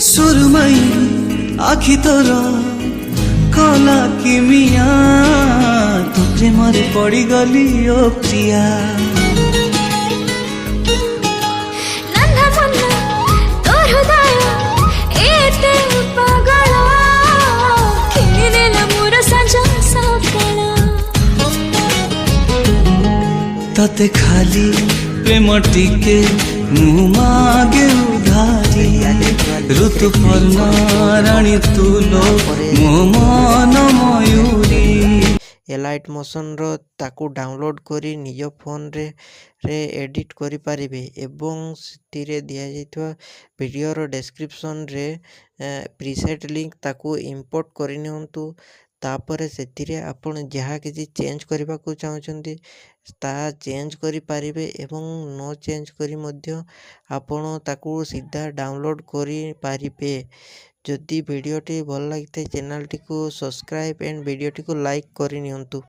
सुरमई आखि तोर कला किमिया तो प्रेम पड़ी गली ओ प्रिया तते खाली प्रेम टिके मु मागे उधारी ऋतुपर्णा रानी तुलो मो मन मयूरी एलाइट मोशन रो ताकू डाउनलोड करी निज फोन रे एडिट करि पारिबे एवं सिथिरे दिया जाइतवा वीडियो रो डिस्क्रिप्शन रे प्रीसेट लिंक ताकू इंपोर्ट करि नियंतु तापर सेथिरे आपण जहा किछि चेंज करबा को चाहउछन्ती ता चेंज करि पारिबे एवं नो चेंज करी मध्य आपण ताकू सीधा डाउनलोड करि पारिबे। जदि वीडियोटी भल लगिथे चैनल टी को सब्सक्राइब एंड वीडियोटी को लाइक करि नियंतु।